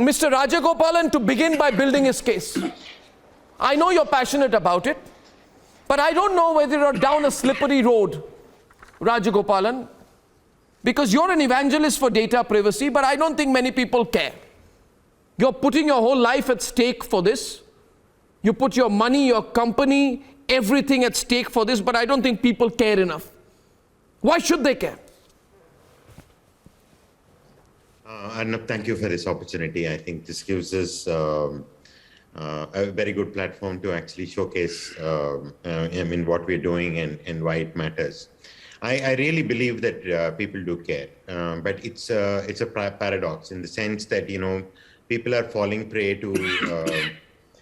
Mr. Rajagopalan to begin by building his case. I know you're passionate about it, but I don't know whether you're down a slippery road, Rajagopalan, because you're an evangelist for data privacy, but I don't think many people care. You're putting your whole life at stake for this. You put your money, your company, everything at stake for this, but I don't think people care enough. Why should they care? Arnab, thank you for this opportunity. I think this gives us a very good platform to actually showcase what we're doing and why it matters. I really believe that people do care, but it's a paradox in the sense that, people are falling prey to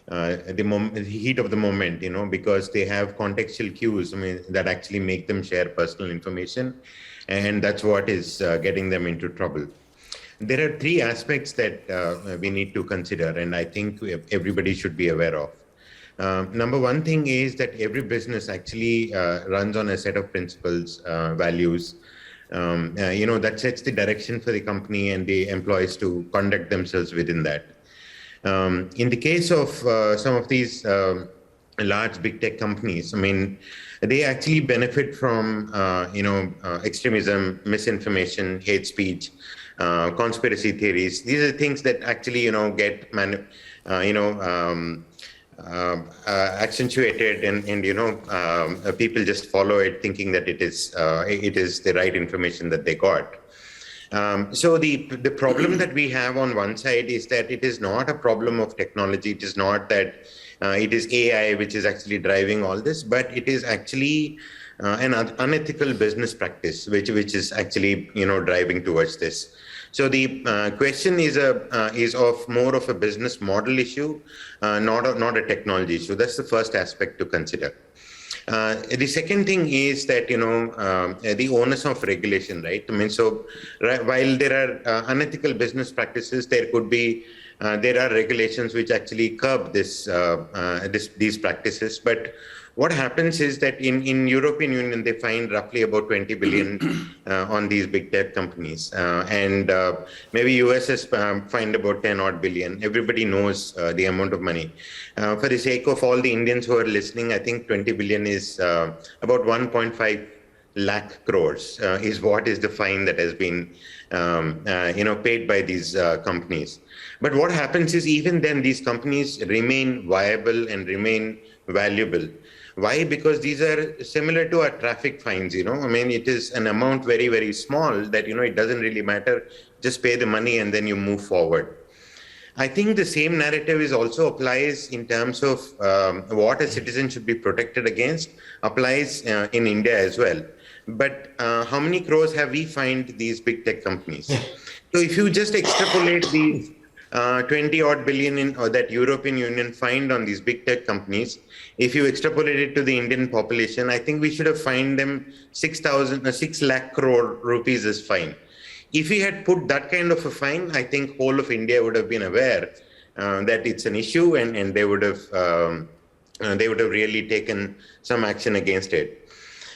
the heat of the moment, because they have contextual cues, that actually make them share personal information, and that's what is getting them into trouble. There are three aspects that we need to consider, and I think everybody should be aware of. Number one thing is that every business actually runs on a set of principles, values, that sets the direction for the company and the employees to conduct themselves within that. In the case of some of these large big tech companies, they actually benefit from, extremism, misinformation, hate speech, conspiracy theories. These are things that actually, get accentuated, and people just follow it, thinking that it is the right information that they got. So the problem that we have on one side is that it is not a problem of technology. It is not that it is AI which is actually driving all this, but it is actually an unethical business practice which is actually driving towards this. So the question is of more of a business model issue, not a technology issue. That's the first aspect to consider. The second thing is that the onus of regulation, right? While there are unethical business practices, there are regulations which actually curb these practices. But what happens is that in European Union, they find roughly about 20 billion on these big tech companies. And maybe US has fined about 10 odd billion. Everybody knows the amount of money. For the sake of all the Indians who are listening, I think 20 billion is about 1.5 lakh crores is what is the fine that has been paid by these companies. But what happens is even then these companies remain viable and remain valuable. Why? Because these are similar to our traffic fines, it is an amount very, very small that, it doesn't really matter. Just pay the money and then you move forward. I think the same narrative also applies in terms of what a citizen should be protected against, applies in India as well. But how many crores have we fined these big tech companies? So if you just extrapolate these 20 odd billion that European Union fined on these big tech companies, if you extrapolate it to the Indian population, I think we should have fined them 6 lakh crore rupees as fine. If we had put that kind of a fine, I think whole of India would have been aware that it's an issue, and they would have really taken some action against it.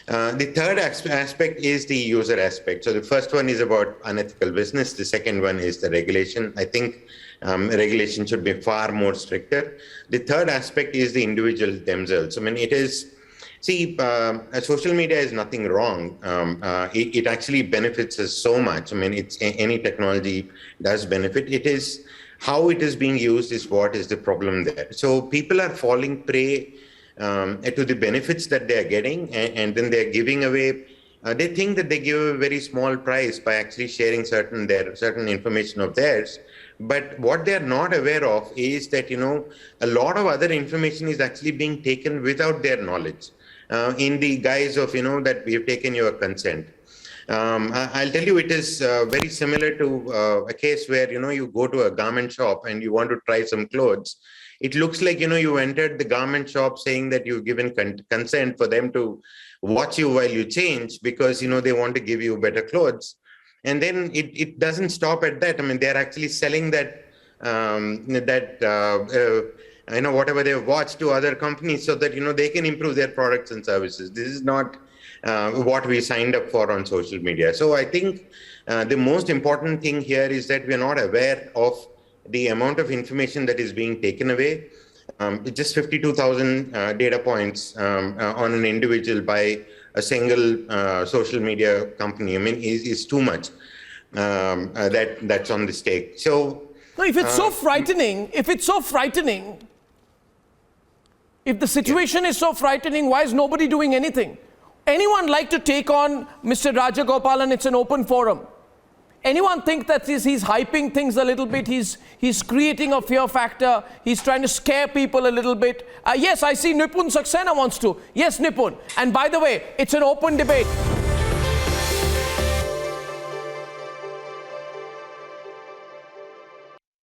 The third aspect is the user aspect. So the first one is about unethical business. The second one is the regulation. I think regulation should be far more stricter. The third aspect is the individual themselves. Social media is nothing wrong. It actually benefits us so much. Any technology does benefit. It is how it is being used is what is the problem there. So people are falling prey to the benefits that they are getting, and then they're giving away. They think that they give a very small price by actually sharing certain information of theirs. But what they're not aware of is that, a lot of other information is actually being taken without their knowledge, in the guise of, that we have taken your consent. I'll tell you, it is very similar to a case where, you go to a garment shop and you want to try some clothes. It looks like, you entered the garment shop saying that you've given consent for them to watch you while you change because, they want to give you better clothes. And then it doesn't stop at that. They're actually selling that, whatever they've watched to other companies so that, they can improve their products and services. This is not what we signed up for on social media. So I think the most important thing here is that we're not aware of the amount of information that is being taken away, just 52,000 data points on an individual by a single social media company, I mean, is too much. That's on the stake. So, no, if it's so frightening, if the situation is so frightening, why is nobody doing anything? Anyone like to take on Mr. Rajagopalan? It's an open forum. Anyone think that he's hyping things a little bit? He's creating a fear factor. He's trying to scare people a little bit. Yes, I see Nipun Saxena wants to. Yes, Nipun. And by the way, it's an open debate.